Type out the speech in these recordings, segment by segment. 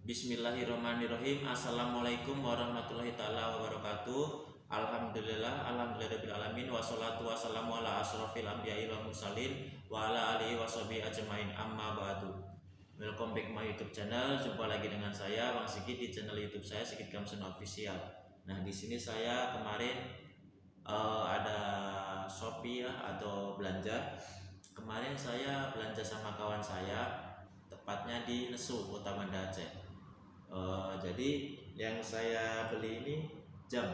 Bismillahirrahmanirrahim. Assalamualaikum warahmatullahi taala wabarakatuh. Alhamdulillahirabbil alamin wassalatu wassalamu ala asrofil anbiya'i wal mursalin wa ala alihi washabihi ajmain. Amma ba'du. Welcome back my YouTube channel. Jumpa lagi dengan saya Bang Sigit di channel YouTube saya Sigit Kamsun Official. Nah, di sini saya kemarin ada Shopee ya atau belanja. Kemarin saya belanja sama kawan saya, tepatnya di Nesu, Kota Banda Aceh. Jadi yang saya beli ini jam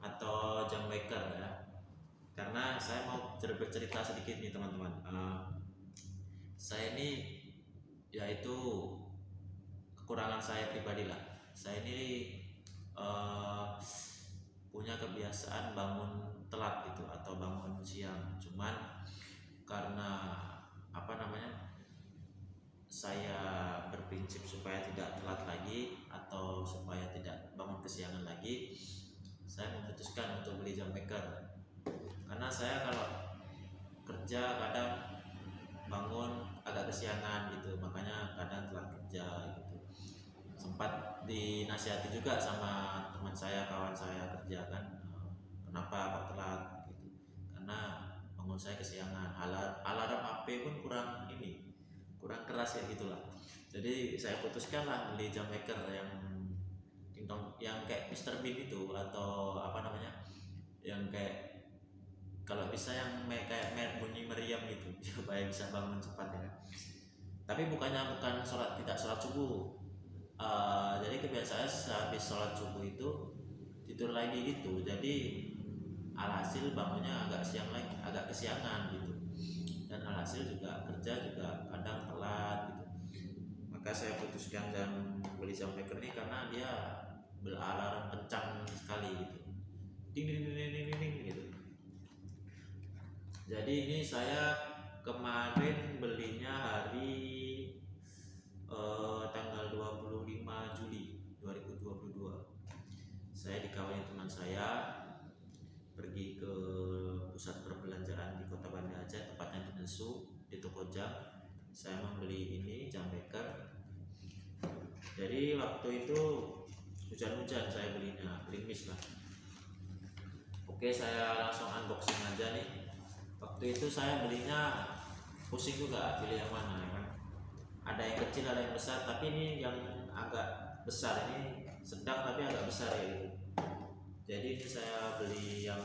atau jam waker ya, karena saya mau bercerita sedikit nih teman-teman. Saya ini yaitu kekurangan saya pribadi lah. Saya ini punya kebiasaan bangun telat gitu atau bangun siang. Cuman karena saya berprinsip supaya tidak telat lagi atau supaya tidak bangun kesiangan lagi, saya memutuskan untuk beli jam waker. Karena saya kalau kerja kadang bangun agak kesiangan gitu, makanya kadang telat kerja gitu. Sempat dinasihati juga sama teman saya, kawan saya kerja kan, kenapa kok telat gitu, karena bangun saya kesiangan. Alarm HP pun kurang keras ya gitulah. Jadi saya putuskan lah beli jam waker yang kayak Mr. Bean itu, atau yang kayak kalau bisa yang kayak bunyi meriam gitu supaya bisa bangun cepat ya. Tapi bukan tidak sholat subuh. Jadi kebiasaan habis sholat subuh itu tidur lagi gitu. Jadi alhasil bangunnya agak kesiangan gitu, dan alhasil juga kerja juga kadang telat gitu. Maka saya putuskan beli jam waker ini karena dia beralarm kencang sekali gitu, ding ding ding ding ding ding gitu. Jadi ini saya kemarin belinya hari tanggal 25 Juli 2022. Saya dikawani teman saya pergi ke pusat perbelanjaan di Kota Banda Aceh, tepatnya di Nesu, di toko jam. Saya membeli ini jam waker. Jadi waktu itu hujan-hujan saya belinya, gerimis lah. Oke, saya langsung unboxing aja nih. Waktu itu saya belinya pusing juga pilih yang mana ya kan. Ada yang kecil, ada yang besar, tapi ini yang agak besar, ini sedang tapi agak besar ya gitu. Jadi ini saya beli yang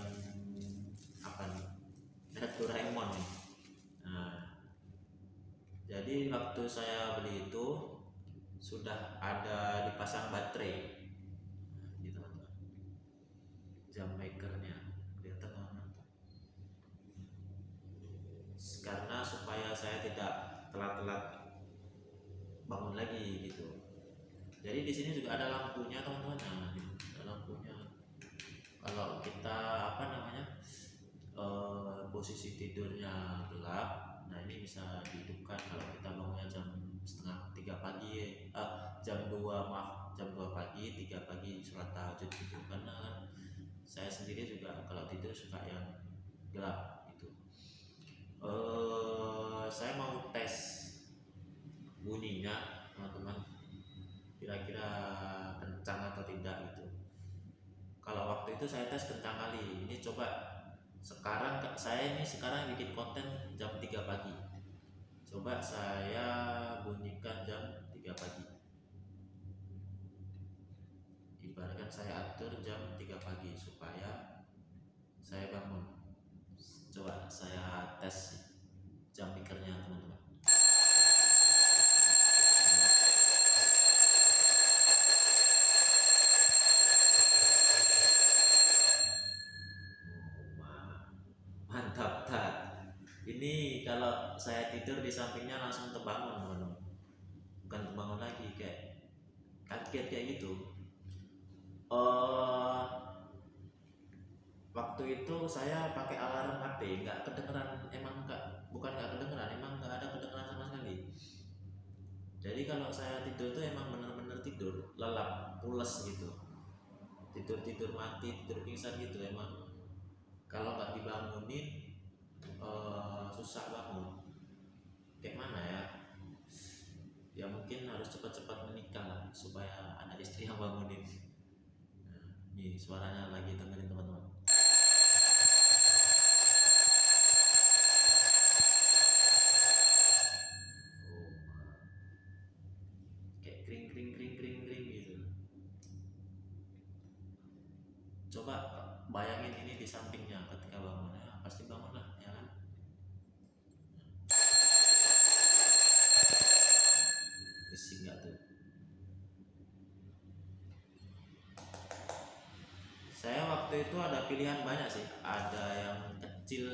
Doraemon nih. Nah, jadi waktu saya beli itu sudah ada dipasang baterai. Nah, gitu teman-teman. Jam wakernya kelihatan teman-teman. Karena supaya saya tidak telat-telat bangun lagi gitu. Jadi di sini juga ada lampunya teman-teman. Nah, ada lampunya. Kalau kita posisi tidurnya gelap, nah ini bisa dihidupkan kalau kita bangunnya jam setengah 3 pagi, jam 2 pagi, 3 pagi sholat tahajud gitu. Karena saya sendiri juga kalau tidur suka yang gelap gitu. Saya mau tes bunyinya teman-teman, kira-kira kencang atau tidak gitu. Kalau waktu itu saya tes kencang kali. Ini coba saya sekarang bikin konten jam 3 pagi. Coba saya bunyikan jam 3 pagi. Ibaratkan saya atur jam 3 pagi supaya saya bangun. Coba saya tes jam wakernya teman-teman. Mantap tak? Ini kalau saya tidur di sampingnya langsung terbangun teman-teman. Bukan terbangun lagi, kayak kaget kayak gitu. Waktu itu saya pakai alarm HP, nggak kedengeran, bukan nggak kedengeran, emang nggak ada kedengeran sama sekali. Jadi kalau saya tidur tuh emang bener-bener tidur lelap, pules gitu, tidur mati, tidur pingsan gitu emang. Kalau nggak dibangunin susah bangun. Kayak mana ya? Ya mungkin harus cepat-cepat menikah lah istri yang bangunin. Nah, ini suaranya lagi dengerin teman-teman. Oh, kayak kring kring kring kring kring gitu. Coba bayangin ini di sampingnya ketika bangun, ya pasti bangun lah, ya kan? Risik nggak tuh? Saya waktu itu ada pilihan banyak sih, ada yang kecil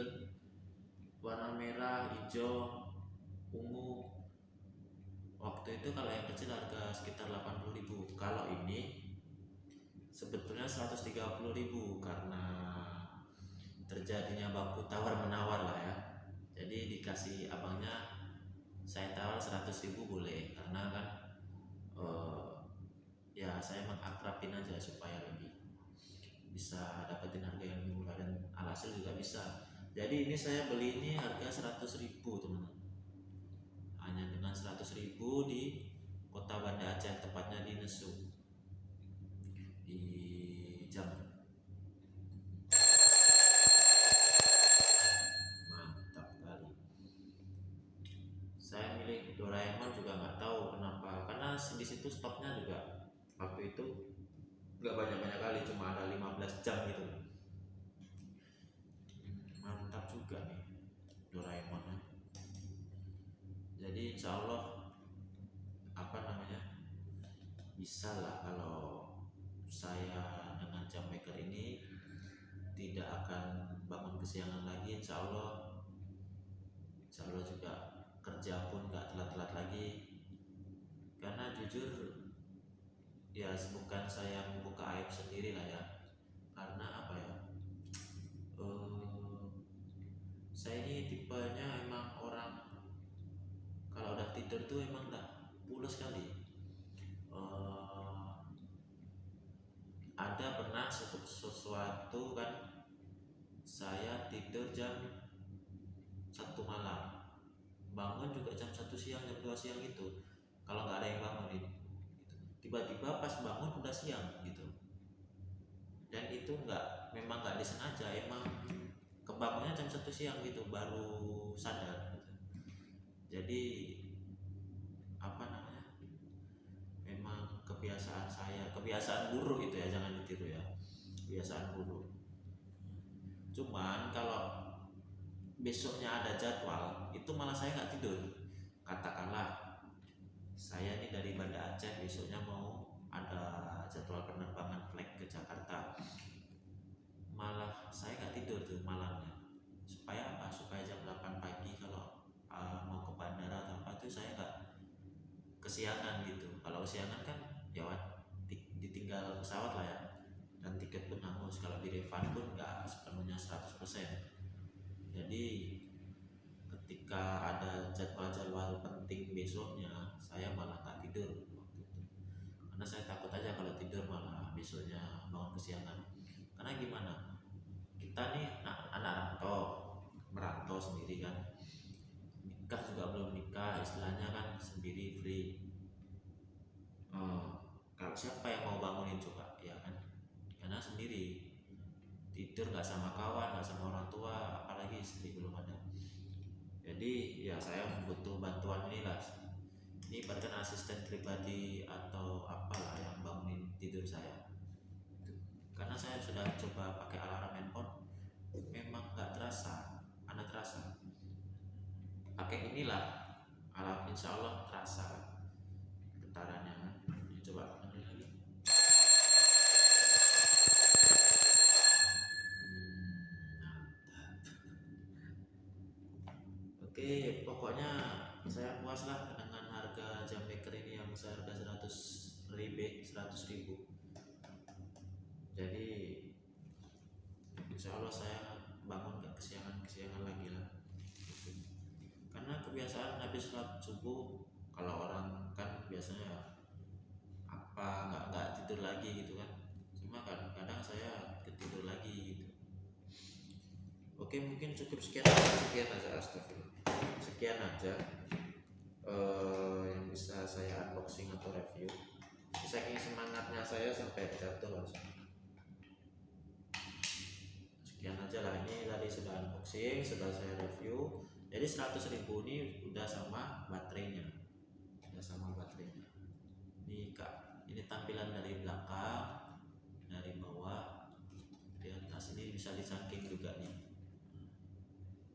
warna merah, hijau, ungu. Waktu itu kalau yang kecil harga sekitar 80.000. Kalau ini sebetulnya 130.000 karena terjadinya baku tawar menawar lah ya. Jadi dikasih abangnya, saya tawar 100.000 boleh, karena kan ya saya mengakrabin aja supaya lebih bisa dapetin harga yang lebih murah, dan alhasil juga bisa. Jadi ini saya beli ini harga 100.000 teman-teman, hanya dengan 100.000 di kota Banda Aceh, tepatnya di Nesu, di Jambi. Mantap kali. Saya milih Doraemon juga nggak tahu kenapa, karena di situ stoknya juga waktu itu nggak banyak-banyak kali, cuma ada 15 jam gitu. Mantap juga nih Doraemon. Jadi insya Allah bisa lah kalau saya dengan jam maker ini tidak akan bangun kesiangan lagi. Insya Allah juga kerja pun nggak telat-telat lagi, karena jujur ya bukan saya membuka aib sendiri lah ya, karena apa ya, saya ini tipenya emang orang kalau udah tidur tuh emang udah pulas kali. Ada pernah sesuatu kan, saya tidur jam 1 malam, bangun juga jam 1 siang, jam 2 siang gitu, kalau nggak ada yang bangunin gitu. Tiba-tiba pas bangun udah siang gitu, dan itu memang nggak disengaja, emang kebangunnya jam 1 siang gitu, baru sadar gitu. Jadi memang kebiasaan buruk itu ya, jangan ditiru ya, kebiasaan buruk. Cuman kalau besoknya ada jadwal, itu malah saya nggak tidur. Katakanlah saya ini dari Banda Aceh, besoknya mau ada jadwal penerbangan flight ke Jakarta, malah saya nggak tidur tuh malamnya. Supaya apa? Supaya jam 8 pagi kalau mau ke bandara atau apa tuh saya nggak kesiangan gitu. Kalau kesiangan kan ya ditinggal pesawat lah ya, dan tiket pun hangus, kalau di refund pun nggak sepenuhnya 100%. Jadi ketika ada jadwal-jadwal penting besoknya, saya malah nggak tidur waktu itu, karena saya takut aja kalau tidur malah besoknya bangun kesiangan. Karena gimana, kita nih anak merantau sendiri kan, nikah juga belum nikah, istilahnya kan sendiri, free. Kalau siapa yang mau bangunin coba, ya kan, karena sendiri, tidur nggak sama kawan, nggak sama orang tua, apalagi istri belum ada. Jadi ya saya butuh bantuan inilah, ini ibaratkan asisten pribadi atau apalah yang bangunin tidur saya. Karena saya sudah coba pakai alarm handphone, memang nggak terasa, pakai inilah alarm, insya Allah terasa getarannya kan. Ini coba ambil lagi. Oke, pokoknya saya puas lah dengan harga jam maker ini yang seharga 100.000. Jadi insya Allah saya bangun gak kesiangan lagi lah, karena kebiasaan habis sholat subuh, kalau orang kan biasanya nggak tidur lagi gitu kan, cuma kadang saya ketidur lagi gitu. Oke, mungkin cukup sekian aja, astagfirullah, sekian aja yang bisa saya unboxing atau review. Saking semangatnya karena saya sampai jatuh langsung. Sekian aja lah, ini tadi sudah unboxing, sudah saya review. Jadi 100.000 ini udah sama baterainya, ini kak, ini tampilan dari belakang, dari bawah, di atas. Ini bisa dicangking juga nih,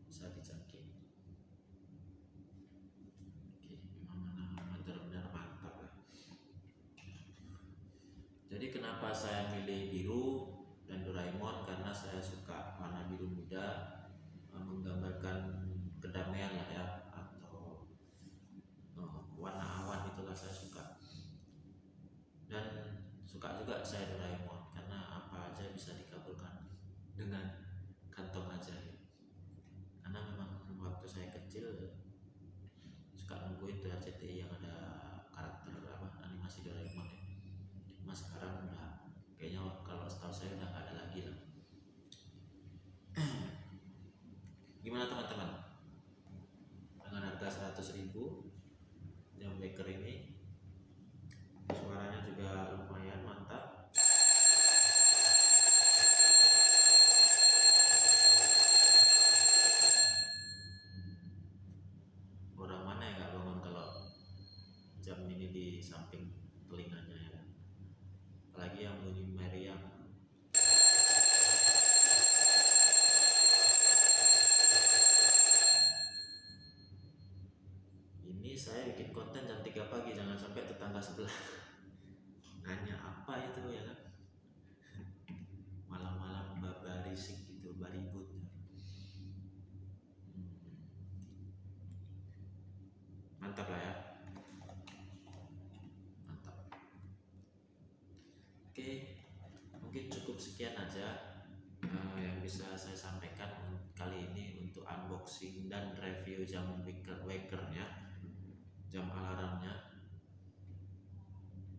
bisa dicangking. Oke, memang benar-benar mantap lah. Jadi kenapa saya milih biru dan Doraemon, karena saya suka warna biru muda, menggambarkan kedamaian lah ya, atau warna awan, itulah saya suka. Dan suka juga saya Doraemon karena apa aja bisa dikabulkan dengan kantong ajaib. Karena memang waktu saya kecil suka nungguin tuh RCTI yang ada karakter animasi Doraemon ya. Mas sekarang udah kayaknya, kalau setahu saya udah nggak ada lagi lah. Gimana teman-teman, dengan harga 100.000 jam beker ini? Suaranya juga lumayan mantap. Orang mana yang nggak bangun kalau jam ini di samping telinganya ya? Apalagi yang bunyi meriam. Ini saya bikin konten jam 3 pagi, jangan sampai tetangga sebelah nanya apa itu ya kan. Malam-malam barisik gitu, baribut. Mantap lah ya, mantap. Oke, mungkin cukup sekian aja yang bisa saya sampaikan kali ini untuk unboxing dan review jam wakernya, jam alarmnya.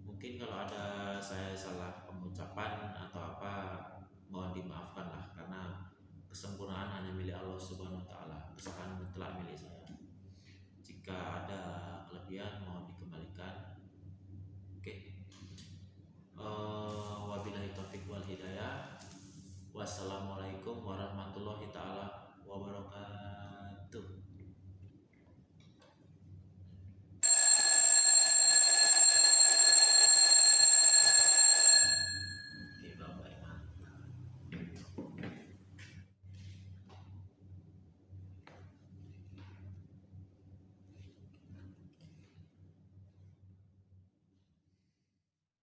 Mungkin kalau ada saya salah pengucapan atau apa, mohon dimaafkan lah, karena kesempurnaan hanya milik Allah Subhanahu wa Ta'ala, kesalahan mutlak milik saya. Jika ada kelebihan mohon dikembalikan. Oke. Wabillahi taufiq wal hidayah. Wassalamualaikum warahmatullahi taala wabarakatuh.